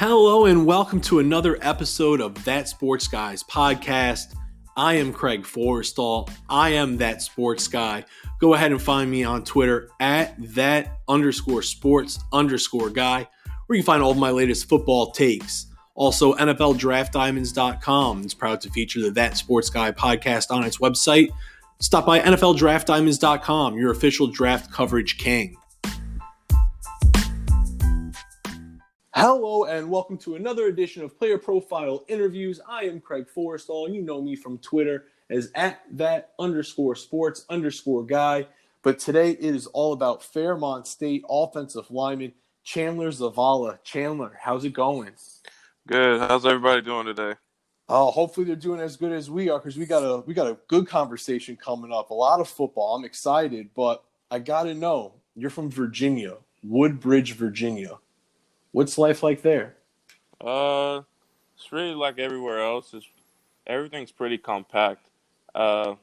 Hello and welcome to another episode of That Sports Guys podcast. I am Craig Forrestall. I am That Sports Guy. Go ahead and find me on Twitter at that_sports_guy, where you can find all of my latest football takes. Also, NFLDraftDiamonds.com is proud to feature the That Sports Guy podcast on its website. Stop by NFLDraftDiamonds.com, your official draft coverage king. Hello and welcome to another edition of Player Profile Interviews. I am Craig Forrestall, and you know me from Twitter as at that_sports_guy. But today it is all about Fairmont State offensive lineman Chandler Zavala. Chandler, how's it going? Good. How's everybody doing today? Hopefully they're doing as good as we are, because we got a good conversation coming up. A lot of football. I'm excited, but I gotta know, you're from Virginia, Woodbridge, Virginia. What's life like there? It's really like everywhere else. Everything's pretty compact. I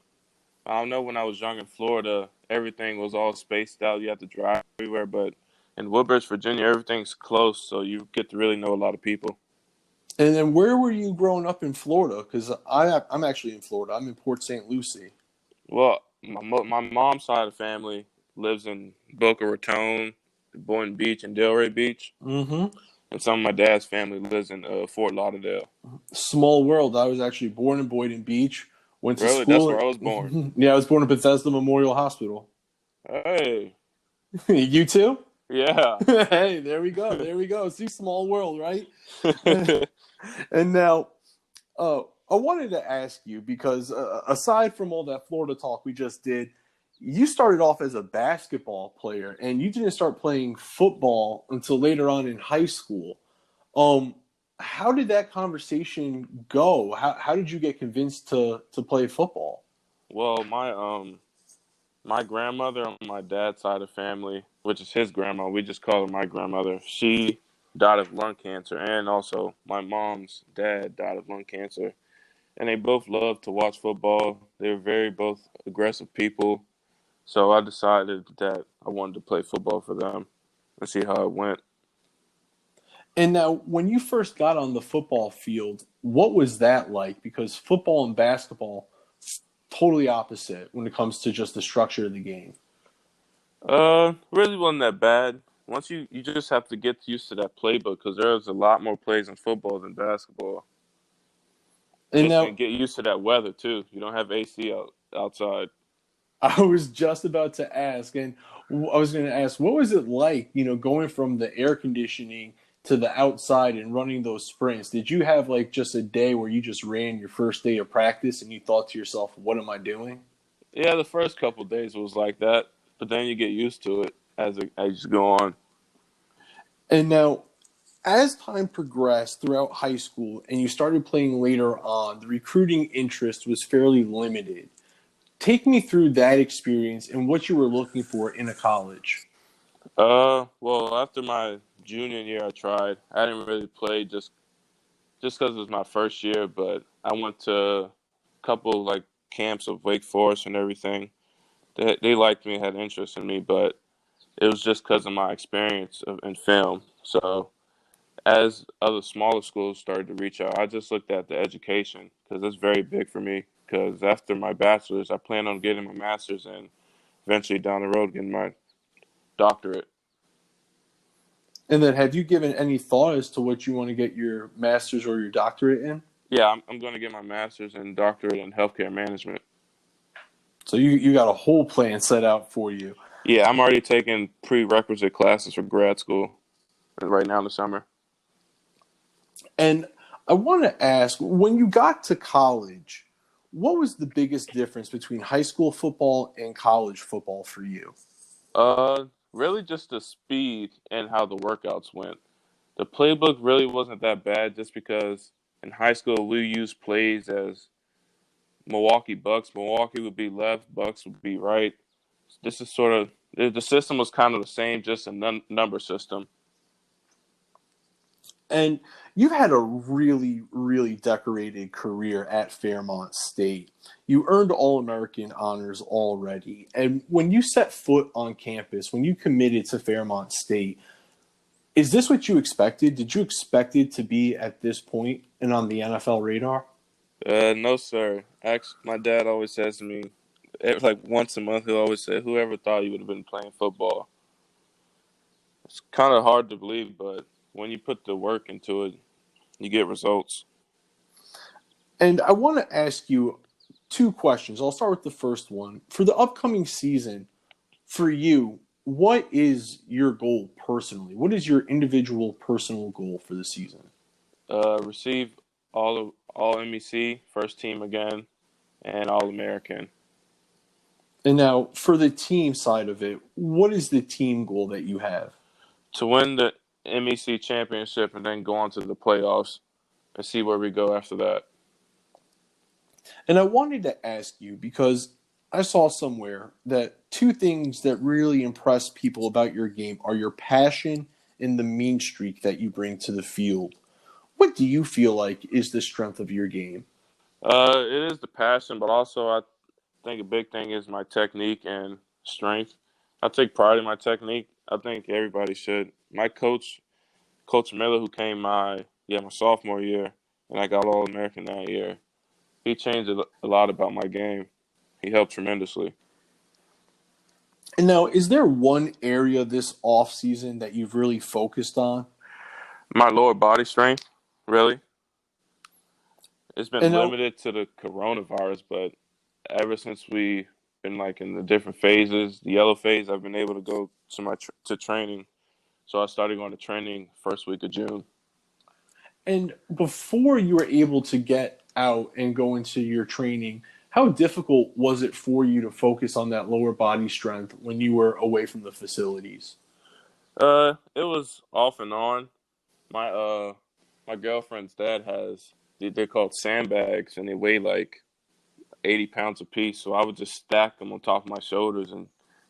don't know, when I was young in Florida, everything was all spaced out. You had to drive everywhere, but in Woodbridge, Virginia, everything's close, so you get to really know a lot of people. And then where were you growing up in Florida? Because I'm actually in Florida. I'm in Port St. Lucie. Well, my mom's side of the family lives in Boca Raton, Boynton Beach, and Delray Beach. Mm-hmm. And some of my dad's family lives in Fort Lauderdale. Small world. I was actually born in Boynton Beach. Went to Really? school. That's where I was born. Yeah, I was born at Bethesda Memorial Hospital. Hey. You too? Yeah. Hey, there we go. See, small world, right? And now, I wanted to ask you, because aside from all that Florida talk we just did, you started off as a basketball player, and you didn't start playing football until later on in high school. How did that conversation go? How did you get convinced to play football? Well, my grandmother on my dad's side of the family, which is his grandma, we just call her my grandmother, she died of lung cancer, and also my mom's dad died of lung cancer. And they both loved to watch football. They were both aggressive people. So I decided that I wanted to play football for them and see how it went. And now, when you first got on the football field, what was that like? Because football and basketball, totally opposite when it comes to just the structure of the game. Really wasn't that bad. Once you just have to get used to that playbook, because there's a lot more plays in football than basketball. And get used to that weather too. You don't have AC outside. I was just about to ask, and I was going to ask, what was it like, going from the air conditioning to the outside and running those sprints? Did you have like just a day where you just ran your first day of practice and you thought to yourself, what am I doing? Yeah, the first couple of days was like that, but then you get used to it as you go on. And now, as time progressed throughout high school and you started playing later on, the recruiting interest was fairly limited. Take me through that experience and what you were looking for in a college. Well, after my junior year, I tried. I didn't really play just because it was my first year, but I went to a couple like camps of Wake Forest and everything. They liked me, had interest in me, but it was just because of my experience in film. So as other smaller schools started to reach out, I just looked at the education, because it's very big for me. Because after my bachelor's, I plan on getting my master's and eventually down the road getting my doctorate. And then have you given any thought as to what you want to get your master's or your doctorate in? Yeah, I'm going to get my master's and doctorate in healthcare management. So you got a whole plan set out for you. Yeah, I'm already taking prerequisite classes for grad school right now in the summer. And I want to ask, when you got to college, what was the biggest difference between high school football and college football for you? Really just the speed and how the workouts went. The playbook really wasn't that bad, just because in high school we used plays as Milwaukee Bucks. Milwaukee would be left, Bucks would be right. This is sort of, the system was kind of the same, just a number system. And you've had a really, really decorated career at Fairmont State. You earned All-American honors already. And when you set foot on campus, when you committed to Fairmont State, Is this what you expected? Did you expect it to be at this point and on the NFL radar? No, sir. Actually, my dad always says to me, like once a month, he'll always say, "Whoever thought you would have been playing football?" It's kind of hard to believe, but when you put the work into it, you get results. And I want to ask you two questions. I'll start with the first one. For the upcoming season, for you, what is your goal personally? What is your individual personal goal for the season? Receive all MEC, first team again, and All American. And now, for the team side of it, what is the team goal that you have? To win the MEC championship and then go on to the playoffs and see where we go after that. And I wanted to ask you because I saw somewhere that two things that really impress people about your game are your passion and the mean streak that you bring to the field. What do you feel like is the strength of your game? It is the passion, but also I think a big thing is my technique and strength. I take pride in my technique. I think everybody should. My coach, Coach Miller, who came my sophomore year, and I got All American that year. He changed a lot about my game. He helped tremendously. And now, is there one area this off season that you've really focused on? My lower body strength, really, it's And been now, limited to the coronavirus, but ever since we been like in the different phases, the yellow phase, I've been able to go to to training. So I started going to training first week of June. and before you were able to get out and go into your training, how difficult was it for you to focus on that lower body strength when you were away from the facilities? It was off and on. My my girlfriend's dad has they're called sandbags, and they weigh like 80 pounds apiece. So I would just stack them on top of my shoulders and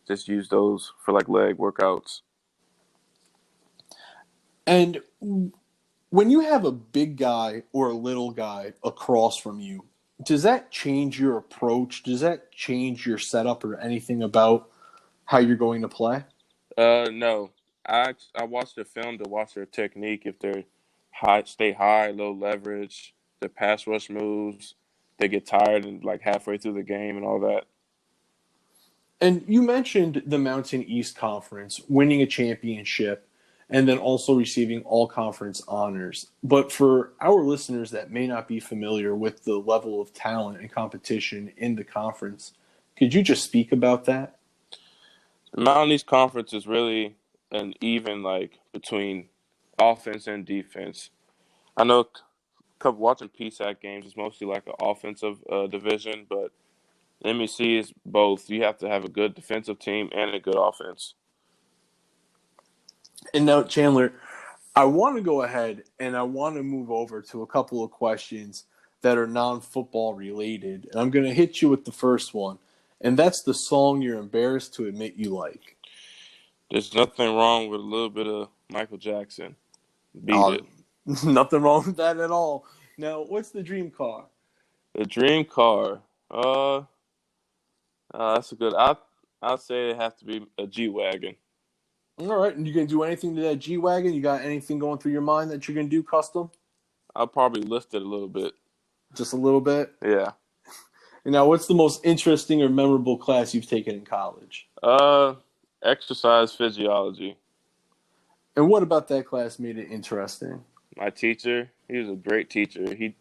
just use those for like leg workouts. And when you have a big guy or a little guy across from you, does that change your approach? Does that change your setup or anything about how you're going to play? No, I watched the film to watch their technique. If they're high, stay high, low leverage, their pass rush moves, they get tired and like halfway through the game and all that. And you mentioned the Mountain East Conference winning a championship and then also receiving all conference honors. But for our listeners that may not be familiar with the level of talent and competition in the conference, could you just speak about that? The Mountain East Conference is really an even like between offense and defense. I know watching PSAC games is mostly like an offensive division, but MEC is both. You have to have a good defensive team and a good offense. And now, Chandler, I want to go ahead and I want to move over to a couple of questions that are non football related. And I'm going to hit you with the first one. And that's the song you're embarrassed to admit you like. There's nothing wrong with a little bit of Michael Jackson. Beat Uh, it. Nothing wrong with that at all. Now, what's the dream car? The dream car. That's a good. I'd say it have to be a G wagon. All right. And you going to do anything to that G Wagon? You got anything going through your mind that you're going to do custom? I'll probably lift it a little bit. Just a little bit? Yeah. And now, what's the most interesting or memorable class you've taken in college? Uh, Exercise physiology. And what about that class made it interesting? My teacher, he was a great teacher. He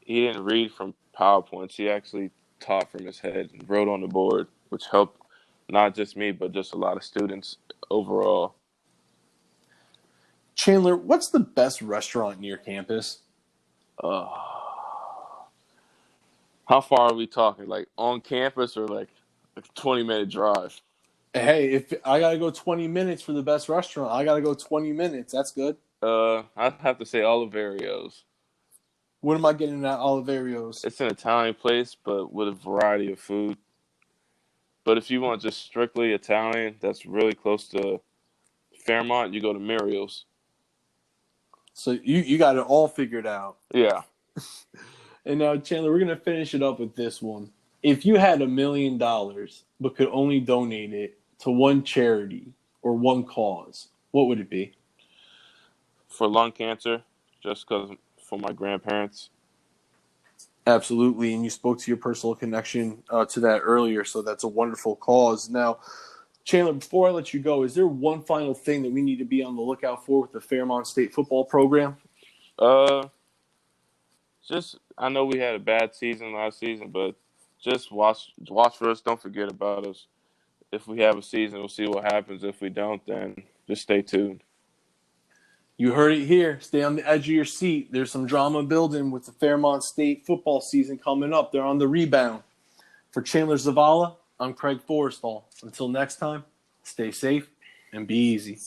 didn't read from PowerPoints. He actually taught from his head and wrote on the board, which helped not just me, but just a lot of students overall. Chandler, what's the best restaurant near campus? Uh, how far are we talking? Like on campus or like a 20-minute drive? Hey, if I gotta go 20 minutes for the best restaurant, I gotta go 20 minutes. That's good. I'd have to say Oliverios. What am I getting at Oliverios? It's an Italian place, but with a variety of food. But if you want just strictly Italian, that's really close to Fairmont, you go to Muriel's. So you got it all figured out. Yeah. And now, Chandler, we're gonna finish it up with this one. If you had $1 million but could only donate it to one charity or one cause, what would it be? for lung cancer, just because for my grandparents. Absolutely, and you spoke to your personal connection to that earlier, so that's a wonderful cause. Now, Chandler, before I let you go, is there one final thing that we need to be on the lookout for with the Fairmont State football program? Just I know we had a bad season last season, but just watch for us. Don't forget about us. If we have a season, we'll see what happens. If we don't, then just stay tuned. You heard it here. Stay on the edge of your seat. There's some drama building with the Fairmont State football season coming up. They're on the rebound. For Chandler Zavala, I'm Craig Forrestall. Until next time, stay safe and be easy.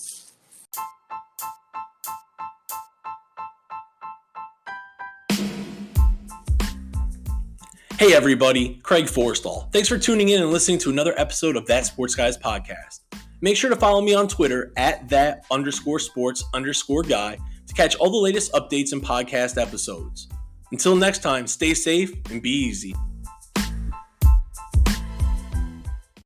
Hey everybody, Craig Forrestall. Thanks for tuning in and listening to another episode of That Sports Guys podcast. Make sure to follow me on Twitter at @that_sports_guy to catch all the latest updates and podcast episodes. Until next time, stay safe and be easy.